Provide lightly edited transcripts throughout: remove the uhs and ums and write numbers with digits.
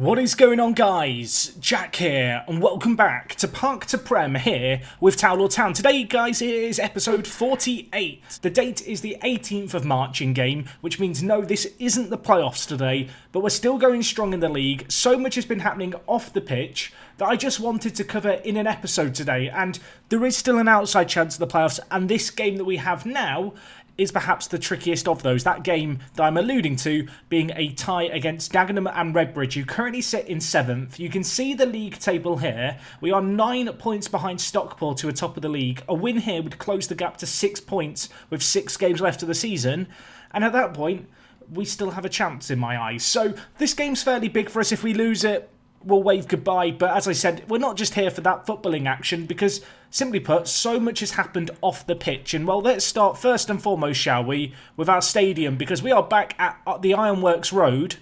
What is going on, guys? Jack here, and welcome back to Park to Prem here with Towel or Town. Today, guys, it is episode 48. The date is the 18th of March in game, which means no, this isn't the playoffs today, but we're still going strong in the league. So much has been happening off the pitch that I just wanted to cover in an episode today, and there is still an outside chance of the playoffs, and this game that we have now is perhaps the trickiest of those. That game that I'm alluding to being a tie against Dagenham and Redbridge, who currently sit in 7th. You can see the league table here. We are 9 points behind Stockport, who are top of the league. A win here would close the gap to 6 points with 6 games left of the season. And at that point, we still have a chance in my eyes. So this game's fairly big for us. If we lose it, we'll wave goodbye. But as I said, we're not just here for that footballing action because, simply put, so much has happened off the pitch. And, well, let's start first and foremost, shall we, with our stadium, because we are back at the Ironworks Road,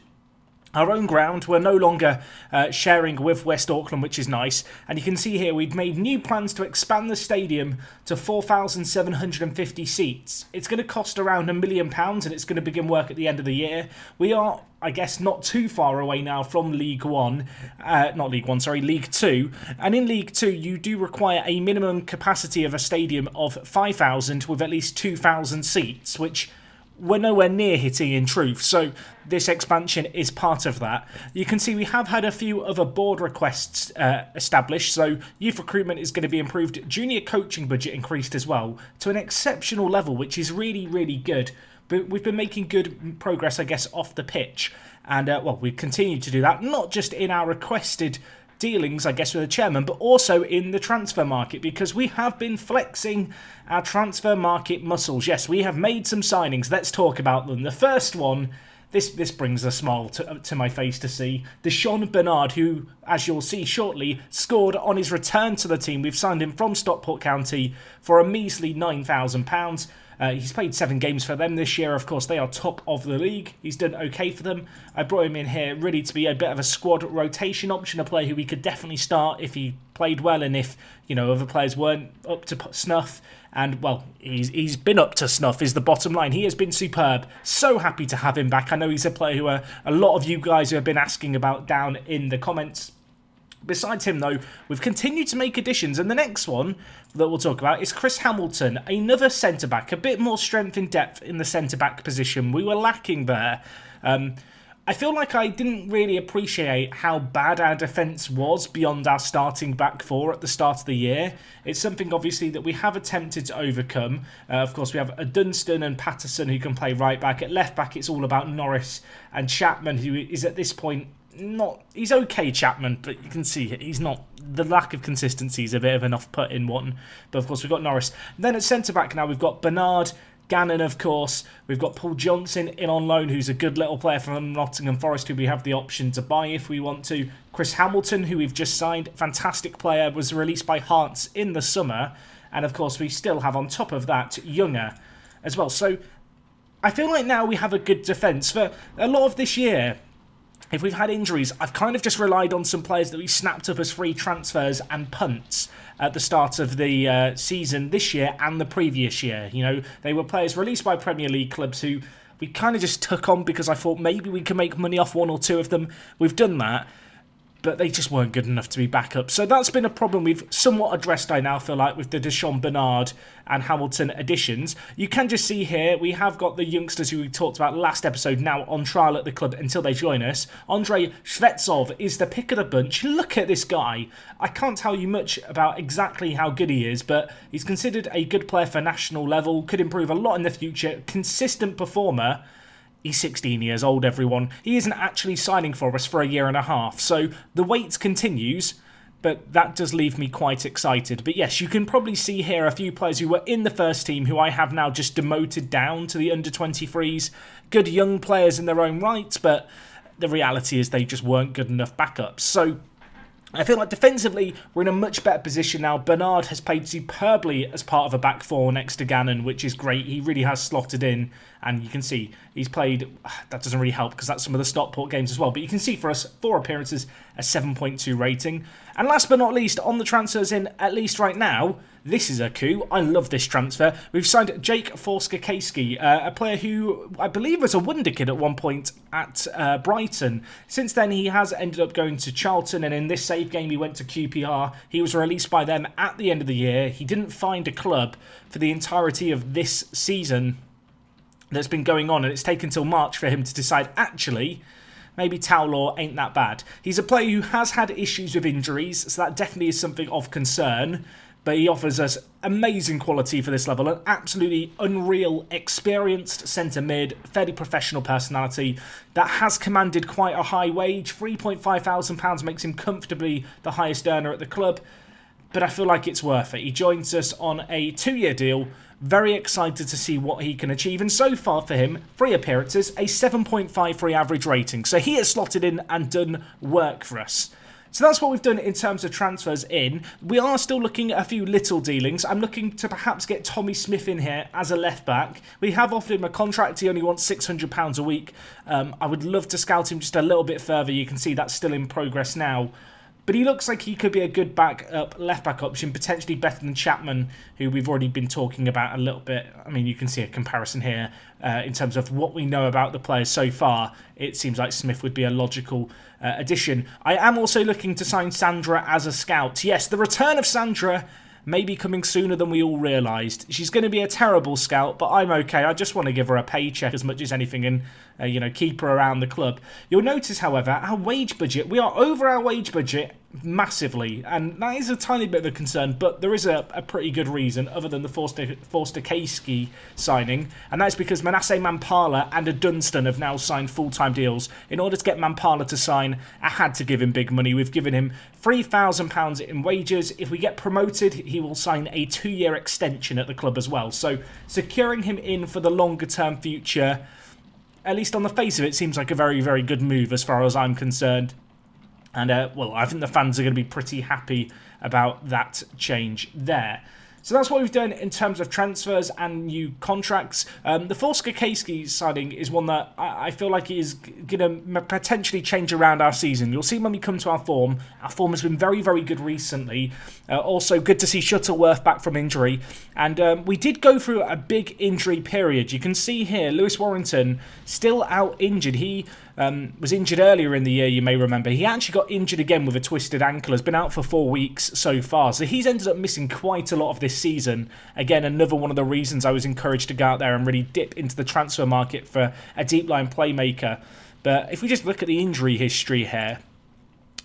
our own ground. We're no longer sharing with West Auckland, which is nice. And you can see here we've made new plans to expand the stadium to 4,750 seats. It's going to cost around £1 million and it's going to begin work at the end of the year. We are, I guess, not too far away now from League 2. And in League 2, you do require a minimum capacity of a stadium of 5,000 with at least 2,000 seats, which we're nowhere near hitting in truth, so this expansion is part of that. You can see we have had a few other board requests established, so youth recruitment is going to be improved. Junior coaching budget increased as well to an exceptional level, which is really, really good. But we've been making good progress, I guess, off the pitch. And, well, we continue to do that, not just in our requested dealings, I guess, with the chairman, but also in the transfer market, because we have been flexing our transfer market muscles. Yes, we have made some signings. Let's talk about them. The first one, this brings a smile to my face to see. Deshaun Bernard, who, as you'll see shortly, scored on his return to the team. We've signed him from Stockport County for a measly £9,000. He's played 7 games for them this year. Of course, they are top of the league. He's done okay for them. I brought him in here really to be a bit of a squad rotation option, a player who we could definitely start if he played well and if, you know, other players weren't up to snuff. And, well, he's been up to snuff is the bottom line. He has been superb. So happy to have him back. I know he's a player who a lot of you guys have been asking about down in the comments. Besides him, though, we've continued to make additions, and the next one that we'll talk about is Chris Hamilton, another centre-back, a bit more strength in depth in the centre-back position. We were lacking there. I feel like I didn't really appreciate how bad our defence was beyond our starting back four at the start of the year. It's something, obviously, that we have attempted to overcome. Of course, we have Dunstan and Patterson who can play right-back. At left-back, it's all about Norris and Chapman, who is at this point he's okay, Chapman, but you can see he's not. The lack of consistency is a bit of an off-putting one. But of course, we've got Norris. And then at centre-back now, we've got Bernard, Gannon, of course. We've got Paul Johnson in on loan, who's a good little player from Nottingham Forest, who we have the option to buy if we want to. Chris Hamilton, who we've just signed, fantastic player, was released by Hearts in the summer. And of course, we still have on top of that Younger as well. So I feel like now we have a good defence. For a lot of this year, if we've had injuries, I've kind of just relied on some players that we snapped up as free transfers and punts at the start of the season this year and the previous year. You know, they were players released by Premier League clubs who we kind of just took on because I thought maybe we can make money off 1 or 2 of them. We've done that, but they just weren't good enough to be back up. So that's been a problem we've somewhat addressed, I now feel like, with the Deshaun Bernard and Hamilton additions. You can just see here, we have got the youngsters who we talked about last episode now on trial at the club until they join us. Andrei Shvetsov is the pick of the bunch. Look at this guy. I can't tell you much about exactly how good he is, but he's considered a good player for national level, could improve a lot in the future, consistent performer. He's 16 years old, everyone. He isn't actually signing for us for a year and a half, so the wait continues, but that does leave me quite excited. But yes, you can probably see here a few players who were in the first team who I have now just demoted down to the under-23s. Good young players in their own right, but the reality is they just weren't good enough backups. So I feel like defensively, we're in a much better position now. Bernard has played superbly as part of a back four next to Gannon, which is great. He really has slotted in, and you can see he's played. That doesn't really help because that's some of the Stockport games as well. But you can see for us, 4 appearances, a 7.2 rating. And last but not least, on the transfers in, at least right now, this is a coup. I love this transfer. We've signed Jake Forsker-Kasky, a player who I believe was a wonder kid at one point at Brighton. Since then, he has ended up going to Charlton, and in this save game, he went to QPR. He was released by them at the end of the year. He didn't find a club for the entirety of this season that's been going on, and it's taken till March for him to decide, actually, maybe Towlaw ain't that bad. He's a player who has had issues with injuries, so that definitely is something of concern, but he offers us amazing quality for this level, an absolutely unreal, experienced centre mid, fairly professional personality that has commanded quite a high wage. £3,500 makes him comfortably the highest earner at the club, but I feel like it's worth it. He joins us on a 2-year deal. Very excited to see what he can achieve. And so far for him, 3 appearances, a 7.53 average rating. So he has slotted in and done work for us. So that's what we've done in terms of transfers in. We are still looking at a few little dealings. I'm looking to perhaps get Tommy Smith in here as a left back. We have offered him a contract. He only wants £600 a week. I would love to scout him just a little bit further. You can see that's still in progress now. But he looks like he could be a good left back option, potentially better than Chapman, who we've already been talking about a little bit. I mean, you can see a comparison here in terms of what we know about the players so far. It seems like Smith would be a logical addition. I am also looking to sign Sandra as a scout. Yes, the return of Sandra may be coming sooner than we all realised. She's going to be a terrible scout, but I'm okay. I just want to give her a paycheck as much as anything and, keep her around the club. You'll notice, however, our wage budget, we are over our wage budget massively, and that is a tiny bit of a concern, but there is a pretty good reason other than the Forster-Kasky signing, and that's because Manasseh Mampala and Dunstan have now signed full-time deals. In order to get Mampala to sign, I had to give him big money. We've given him £3,000 in wages. If we get promoted, he will sign a 2-year extension at the club as well. So securing him in for the longer-term future, at least on the face of it, seems like a very, very good move as far as I'm concerned. And, I think the fans are going to be pretty happy about that change there. So that's what we've done in terms of transfers and new contracts. The Forsker-Kasky signing is one that I feel like is going to potentially change around our season. You'll see when we come to our form has been very, very good recently. Also, good to see Shuttleworth back from injury. And we did go through a big injury period. You can see here, Lewis Warrington still out injured. He was injured earlier in the year, you may remember. He actually got injured again with a twisted ankle, has been out for 4 weeks so far. So he's ended up missing quite a lot of this season. Again, another one of the reasons I was encouraged to go out there and really dip into the transfer market for a deep line playmaker. But if we just look at the injury history here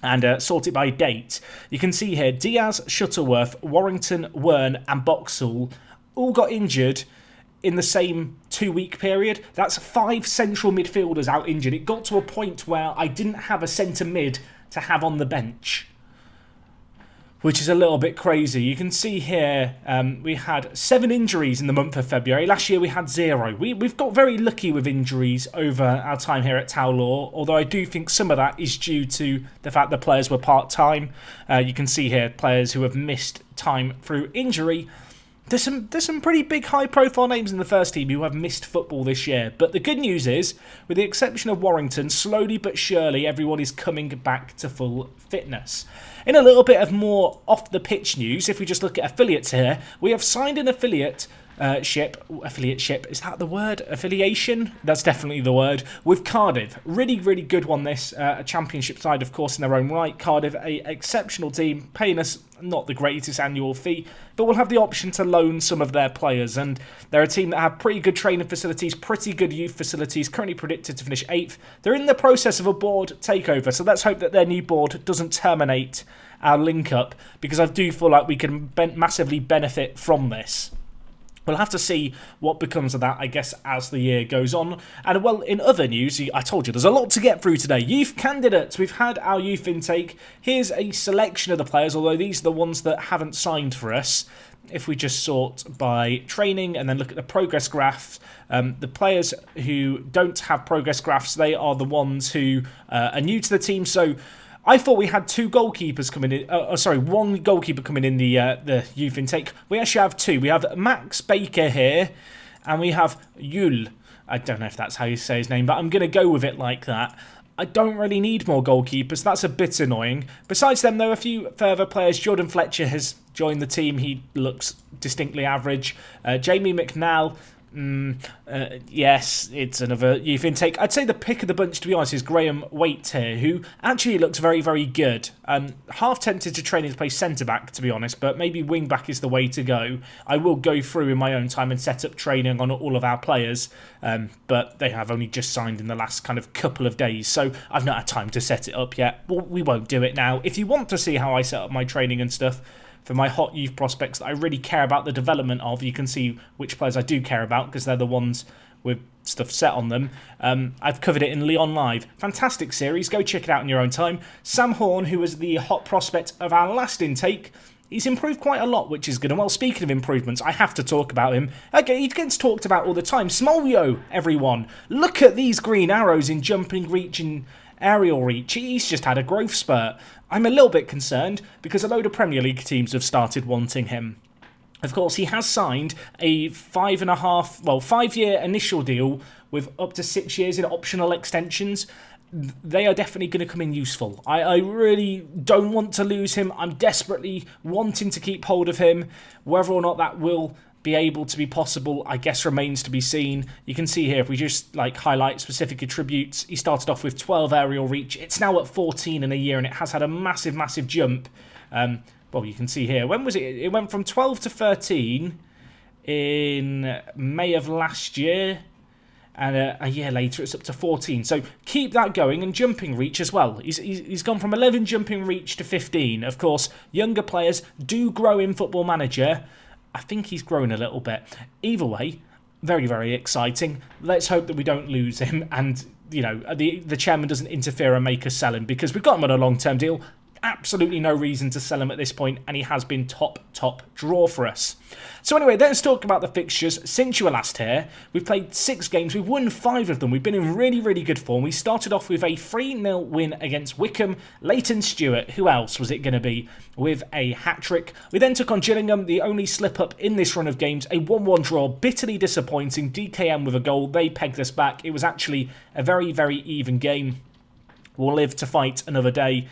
and sort it by date, you can see here Diaz, Shuttleworth, Warrington, Wern and Boxall all got injured in the same 2-week period. That's 5 central midfielders out injured. It got to a point where I didn't have a centre mid to have on the bench, which is a little bit crazy. You can see here we had 7 injuries in the month of February. Last year we had 0. We've got very lucky with injuries over our time here at Towlaw, although I do think some of that is due to the fact the players were part-time. You can see here players who have missed time through injury. There's some pretty big high-profile names in the first team who have missed football this year. But the good news is, with the exception of Warrington, slowly but surely everyone is coming back to full fitness. In a little bit of more off-the-pitch news, if we just look at affiliates here, we have signed an affiliate ship, is that the word? Affiliation? That's definitely the word. With Cardiff. Really, really good one this. A championship side, of course, in their own right. Cardiff, a exceptional team, paying us not the greatest annual fee, but we'll have the option to loan some of their players. And they're a team that have pretty good training facilities, pretty good youth facilities, currently predicted to finish 8th. They're in the process of a board takeover, so let's hope that their new board doesn't terminate our link-up, because I do feel like we can massively benefit from this. We'll have to see what becomes of that, I guess, as the year goes on. And, well, in other news, I told you, there's a lot to get through today. Youth candidates. We've had our youth intake. Here's a selection of the players, although these are the ones that haven't signed for us. If we just sort by training and then look at the progress graphs, the players who don't have progress graphs, they are the ones who are new to the team. So I thought we had 2 goalkeepers coming in. One goalkeeper coming in the youth intake. We actually have 2. We have Max Baker here, and we have Yul. I don't know if that's how you say his name, but I'm going to go with it like that. I don't really need more goalkeepers. That's a bit annoying. Besides them, there are a few further players. Jordan Fletcher has joined the team. He looks distinctly average. Jamie McNall, yes, it's another youth intake. I'd say the pick of the bunch, to be honest, is Graham Waite here, who actually looks very, very good. Half tempted to train him to play centre-back, to be honest, but maybe wing-back is the way to go. I will go through in my own time and set up training on all of our players, but they have only just signed in the last kind of couple of days, so I've not had time to set it up yet. Well, we won't do it now. If you want to see how I set up my training and stuff, for my hot youth prospects that I really care about the development of, you can see which players I do care about because they're the ones with stuff set on them. I've covered it in Leon Live. Fantastic series. Go check it out in your own time. Sam Horn, who was the hot prospect of our last intake, he's improved quite a lot, which is good. And well, speaking of improvements, I have to talk about him. Okay, he gets talked about all the time. Smolio, everyone. Look at these green arrows in jumping reach and aerial reach. He's just had a growth spurt. I'm a little bit concerned because a load of Premier League teams have started wanting him. Of course, he has signed a 5-year initial deal with up to 6 years in optional extensions. They are definitely going to come in useful. I really don't want to lose him. I'm desperately wanting to keep hold of him. Whether or not that will be able to be possible, I guess, remains to be seen. You can see here, if we just highlight specific attributes, he started off with 12 aerial reach. It's now at 14 in a year, and it has had a massive, massive jump. Well, you can see here, when was it? It went from 12 to 13 in May of last year, and a year later it's up to 14. So keep that going, and jumping reach as well. He's gone from 11 jumping reach to 15. Of course, younger players do grow in Football Manager. I think he's grown a little bit. Either way, very, very exciting. Let's hope that we don't lose him and, the chairman doesn't interfere and make us sell him, because we've got him on a long-term deal. Absolutely no reason to sell him at this point, and he has been top draw for us. So anyway, let's talk about the fixtures. Since you were last here, we've played 6 games. We've won 5 of them. We've been in really, really good form. We started off with a 3-0 win against Wycombe. Leighton Stewart, who else was it going to be, with a hat-trick. We then took on Gillingham, the only slip-up in this run of games, a 1-1 draw, bitterly disappointing. DKM with a goal. They pegged us back. It was actually a very, very even game. We'll live to fight another day.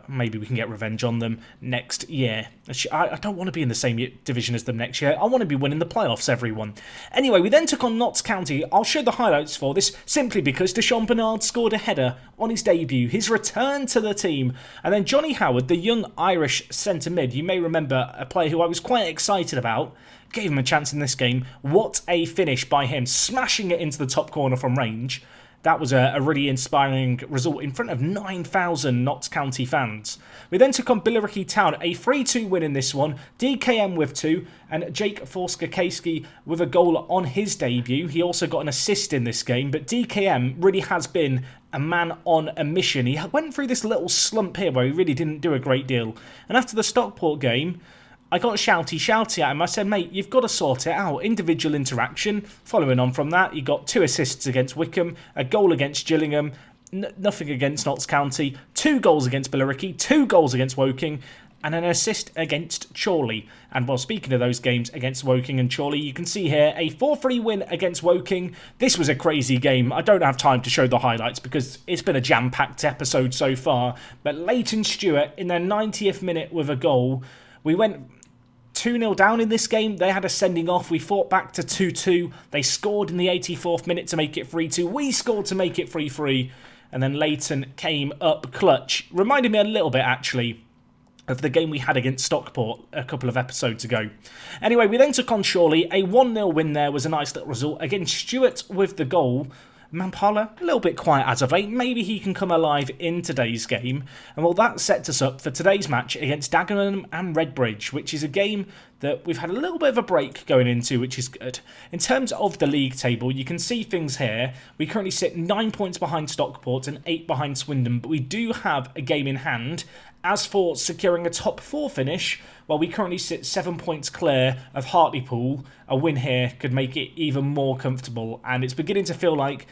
Maybe we can get revenge on them next year. I don't want to be in the same division as them next year. I want to be winning the playoffs, everyone. Anyway, we then took on Notts County. I'll show the highlights for this simply because Deshaun Bernard scored a header on his debut, his return to the team. And then Johnny Howard, the young Irish centre mid, you may remember a player who I was quite excited about, gave him a chance in this game. What a finish by him, smashing it into the top corner from range. That was a really inspiring result in front of 9,000 Notts County fans. We then took on Billericay Town, a 3-2 win in this one. DKM with 2 and Jake Forsker-Kasky with a goal on his debut. He also got an assist in this game, but DKM really has been a man on a mission. He went through this little slump here where he really didn't do a great deal. And after the Stockport game, I got shouty at him. I said, mate, you've got to sort it out. Individual interaction. Following on from that, he got 2 assists against Wycombe, a goal against Gillingham, nothing against Notts County, 2 goals against Billericay, 2 goals against Woking, and an assist against Chorley. And while speaking of those games against Woking and Chorley, you can see here a 4-3 win against Woking. This was a crazy game. I don't have time to show the highlights because it's been a jam-packed episode so far. But Leighton Stewart in their 90th minute with a goal. We went 2-0 down in this game. They had a sending off. We fought back to 2-2. They scored in the 84th minute to make it 3-2. We scored to make it 3-3. And then Leighton came up clutch. Reminded me a little bit, actually, of the game we had against Stockport a couple of episodes ago. Anyway, we then took on Chorley. A 1-0 win there was a nice little result. Again, Stewart with the goal. Mampala, a little bit quiet as of late. Maybe he can come alive in today's game. And well, that sets us up for today's match against Dagenham and Redbridge, which is a game that we've had a little bit of a break going into, which is good. In terms of the league table, you can see things here. We currently sit 9 points behind Stockport and 8 behind Swindon, but we do have a game in hand. As for securing a top 4 finish, well, we currently sit 7 points clear of Hartlepool. A win here could make it even more comfortable, and it's beginning to feel like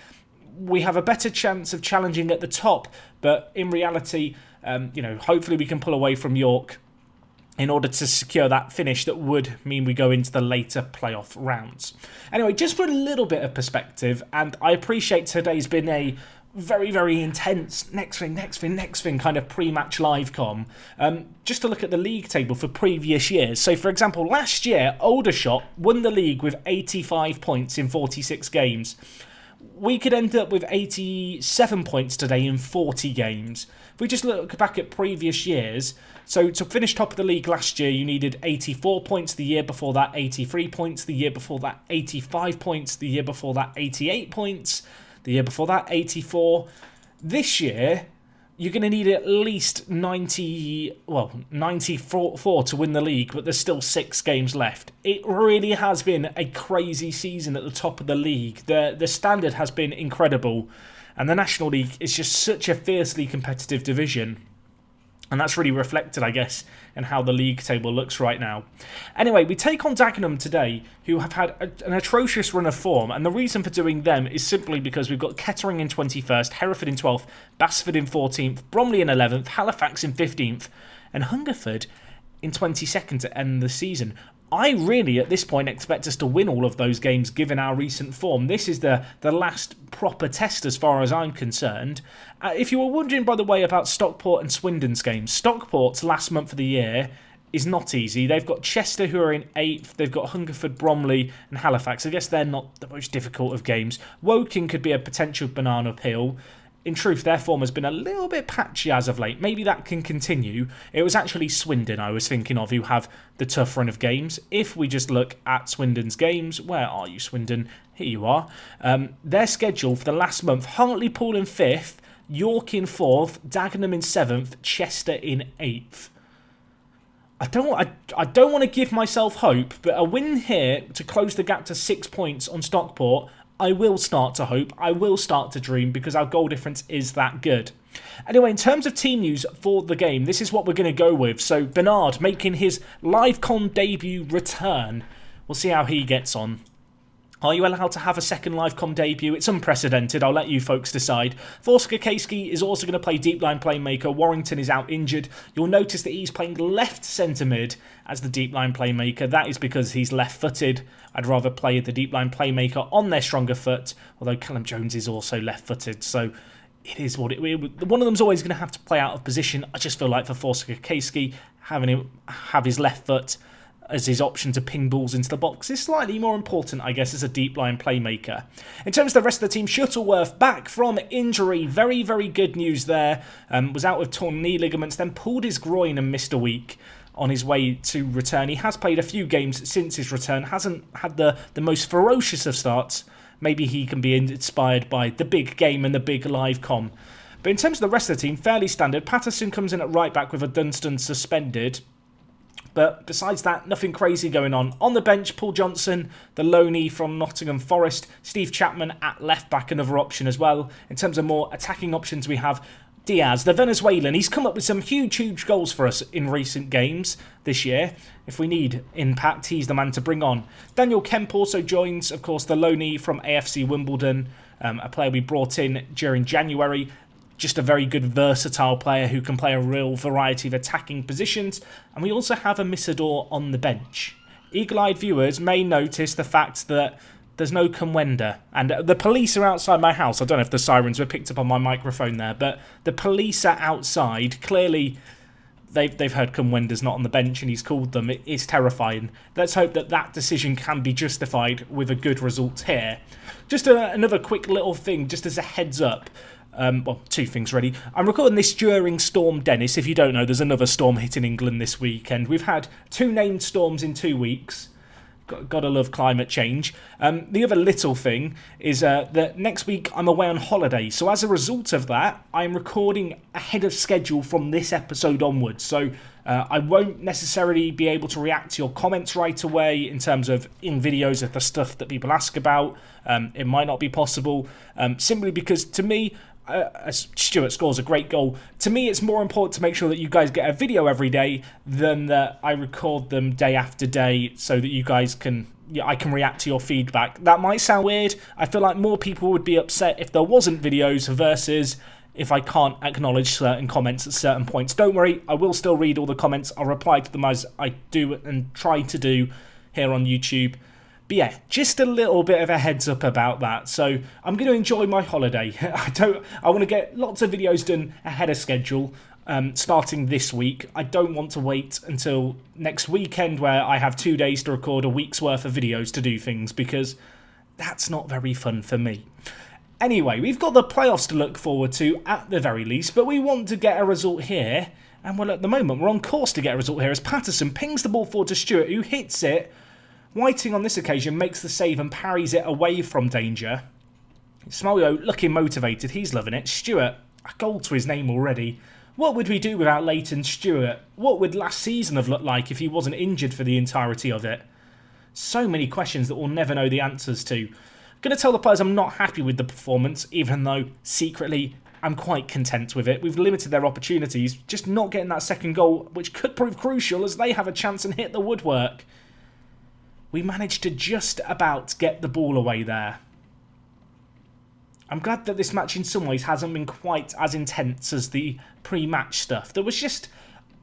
we have a better chance of challenging at the top, but in reality, hopefully we can pull away from York in order to secure that finish that would mean we go into the later playoff rounds. Anyway, just for a little bit of perspective, and I appreciate today's been a very, very intense next thing kind of pre-match live com. Just to look at the league table for previous years. So, for example, last year, Aldershot won the league with 85 points in 46 games. We could end up with 87 points today in 40 games. If we just look back at previous years, so to finish top of the league last year, you needed 84 points, the year before that 83 points, the year before that 85 points, the year before that 88 points, the year before that 84. This year, you're going to need at least 94 to win the league, but there's still 6 games left. It really has been a crazy season at the top of the league. The standard has been incredible, and the National League is just such a fiercely competitive division. And that's really reflected, I guess, in how the league table looks right now. Anyway, we take on Dagenham today, who have had an atrocious run of form. And the reason for doing them is simply because we've got Kettering in 21st, Hereford in 12th, Basford in 14th, Bromley in 11th, Halifax in 15th, and Hungerford in 22nd to end the season. I really, at this point, expect us to win all of those games given our recent form. This is the last proper test as far as I'm concerned. If you were wondering, by the way, about Stockport and Swindon's games, Stockport's last month of the year is not easy. They've got Chester, who are in 8th. They've got Hungerford, Bromley and Halifax. I guess they're not the most difficult of games. Woking could be a potential banana peel. In truth, their form has been a little bit patchy as of late. Maybe that can continue. It was actually Swindon I was thinking of, who have the tough run of games. If we just look at Swindon's games, where are you, Swindon? Here you are. Their schedule for the last month: Hartlepool in 5th, York in 4th, Dagenham in 7th, Chester in 8th. I don't want to give myself hope, but a win here to close the gap to 6 points on Stockport, I will start to hope, I will start to dream, because our goal difference is that good. Anyway, in terms of team news for the game, this is what we're going to go with. So Bernard making his LiveCon debut return. We'll see how he gets on. Are you allowed to have a second LiveCom debut? It's unprecedented. I'll let you folks decide. Forska Keiski is also going to play deep line playmaker. Warrington is out injured. You'll notice that he's playing left centre mid as the deep line playmaker. That is because he's left-footed. I'd rather play the deep line playmaker on their stronger foot, although Callum Jones is also left-footed, so it is what it is. One of them's always going to have to play out of position. I just feel like for Forska Keiski, having him have his left foot as his option to ping balls into the box is slightly more important, I guess, as a deep line playmaker. In terms of the rest of the team, Shuttleworth back from injury. Very, very good news there. Was out with torn knee ligaments, then pulled his groin and missed a week on his way to return. He has played a few games since his return, hasn't had the most ferocious of starts. Maybe he can be inspired by the big game and the big live com. But in terms of the rest of the team, fairly standard. Patterson comes in at right back with a Dunstan suspended. But besides that, nothing crazy going on. On the bench, Paul Johnson, the loanee from Nottingham Forest. Steve Chapman at left back, another option as well. In terms of more attacking options, we have Diaz, the Venezuelan. He's come up with some huge goals for us in recent games this year. If we need impact, he's the man to bring on. Daniel Kemp also joins, of course, the loanee from AFC Wimbledon, a player we brought in during January. Just a very good versatile player who can play a real variety of attacking positions. And we also have a Misador on the bench. Eagle-eyed viewers may notice the fact that there's no Kumwenda. And the police are outside my house. I don't know if the sirens were picked up on my microphone there, but the police are outside. Clearly, they've heard Kumwenda's not on the bench and he's called them. It is terrifying. Let's hope that that decision can be justified with a good result here. Just another quick little thing, just as a heads up. Well, two things really. I'm recording this during Storm Dennis. If you don't know, there's another storm hitting England this weekend. We've had 2 named storms in 2 weeks. Gotta love climate change. The other little thing is that next week I'm away on holiday. So as a result of that, I'm recording ahead of schedule from this episode onwards. So I won't necessarily be able to react to your comments right away in terms of in videos of the stuff that people ask about. It might not be possible simply because to me, Stuart scores a great goal. To me, it's more important to make sure that you guys get a video every day than that I record them day after day so that you guys can, I can react to your feedback. That might sound weird. I feel like more people would be upset if there wasn't videos versus if I can't acknowledge certain comments at certain points. Don't worry, I will still read all the comments. I'll reply to them as I do and try to do here on YouTube. But yeah, just a little bit of a heads up about that. So I'm going to enjoy my holiday. I want to get lots of videos done ahead of schedule, starting this week. I don't want to wait until next weekend where I have 2 days to record a week's worth of videos to do things, because that's not very fun for me. Anyway, we've got the playoffs to look forward to at the very least, but we want to get a result here. And well, at the moment, we're on course to get a result here as Patterson pings the ball forward to Stewart, who hits it. Whiting on this occasion makes the save and parries it away from danger. Smolio looking motivated, he's loving it. Stewart, a goal to his name already. What would we do without Leighton Stewart? What would last season have looked like if he wasn't injured for the entirety of it? So many questions that we'll never know the answers to. I'm going to tell the players I'm not happy with the performance, even though secretly I'm quite content with it. We've limited their opportunities, just not getting that second goal, which could prove crucial as they have a chance and hit the woodwork. We managed to just about get the ball away there. I'm glad that this match in some ways hasn't been quite as intense as the pre-match stuff. There was just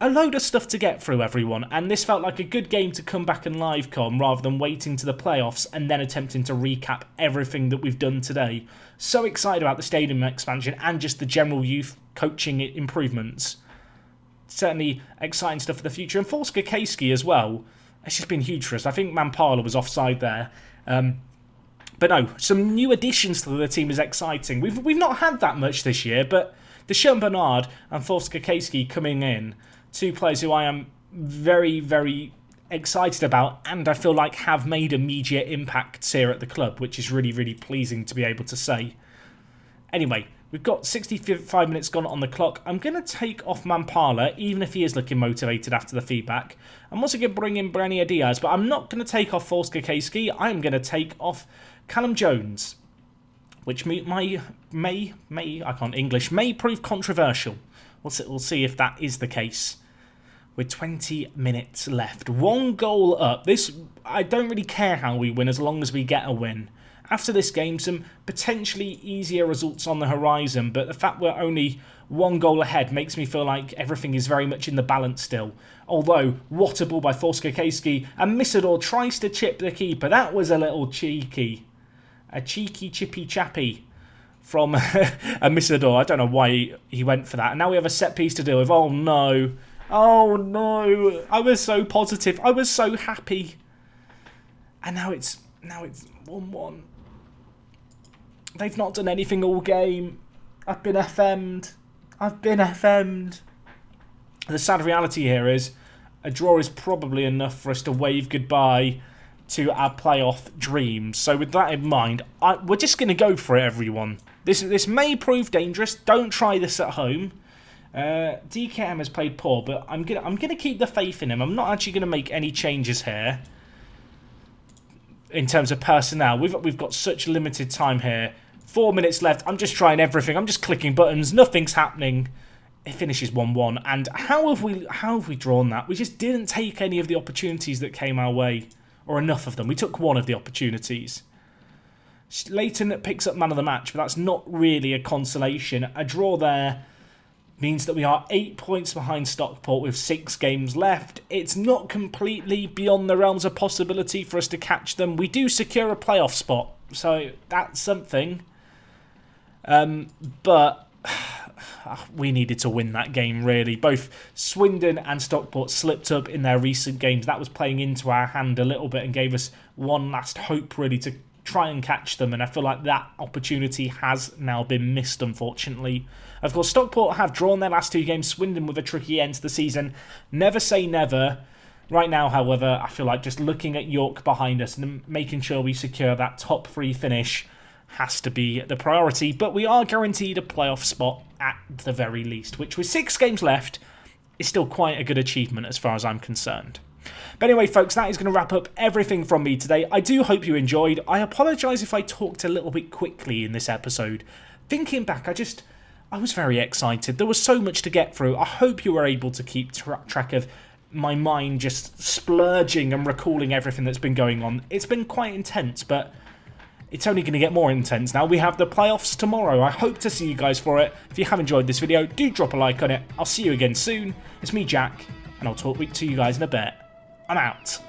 a load of stuff to get through, everyone, and this felt like a good game to come back and live com rather than waiting to the playoffs and then attempting to recap everything that we've done today. So excited about the stadium expansion and just the general youth coaching improvements. Certainly exciting stuff for the future. And Forska Keiski as well. It's just been huge for us. I think Mampala was offside there. But no, some new additions to the team is exciting. We've not had that much this year, but Deshaun Bernard and Forska Keiski coming in, two players who I am very, very excited about and I feel like have made immediate impacts here at the club, which is really, really pleasing to be able to say. Anyway, we've got 65 minutes gone on the clock. I'm going to take off Mampala, even if he is looking motivated after the feedback. I'm also going to bring in Brania Diaz, but I'm not going to take off Forska Keiski. I'm going to take off Callum Jones, which may prove controversial. We'll see if that is the case. With 20 minutes left. 1 goal up. I don't really care how we win as long as we get a win. After this game, some potentially easier results on the horizon, but the fact we're only 1 goal ahead makes me feel like everything is very much in the balance still. Although, what a ball by Forska Keiski, and Misador tries to chip the keeper. That was a little cheeky. A cheeky chippy chappy from a Misador. I don't know why he went for that. And now we have a set piece to deal with. Oh no. Oh no. I was so positive. I was so happy. And now it's 1-1. They've not done anything all game. I've been FM'd. The sad reality here is a draw is probably enough for us to wave goodbye to our playoff dreams. So with that in mind, we're just going to go for it, everyone. This may prove dangerous. Don't try this at home. DKM has played poor, but I'm gonna keep the faith in him. I'm not actually gonna make any changes here in terms of personnel. We've got such limited time here. 4 minutes left. I'm just trying everything. I'm just clicking buttons. Nothing's happening. It finishes 1-1. And how have we drawn that? We just didn't take any of the opportunities that came our way, or enough of them. We took one of the opportunities. Leighton picks up man of the match, but that's not really a consolation. A draw there means that we are 8 points behind Stockport with 6 games left. It's not completely beyond the realms of possibility for us to catch them. We do secure a playoff spot, so that's something. But we needed to win that game, really. Both Swindon and Stockport slipped up in their recent games. That was playing into our hand a little bit and gave us one last hope, really, to try and catch them, and I feel like that opportunity has now been missed, unfortunately. Of course, Stockport have drawn their last 2 games, Swindon with a tricky end to the season. Never say never. Right now, however, I feel like just looking at York behind us and making sure we secure that top 3 finish has to be the priority, but we are guaranteed a playoff spot at the very least, which with 6 games left is still quite a good achievement as far as I'm concerned. But anyway, folks, that is going to wrap up everything from me today. I do hope you enjoyed. I apologise if I talked a little bit quickly in this episode. Thinking back, I was very excited. There was so much to get through. I hope you were able to keep track of my mind just splurging and recalling everything that's been going on. It's been quite intense, but it's only going to get more intense now. We have the playoffs tomorrow. I hope to see you guys for it. If you have enjoyed this video, do drop a like on it. I'll see you again soon. It's me, Jack, and I'll talk to you guys in a bit. I'm out.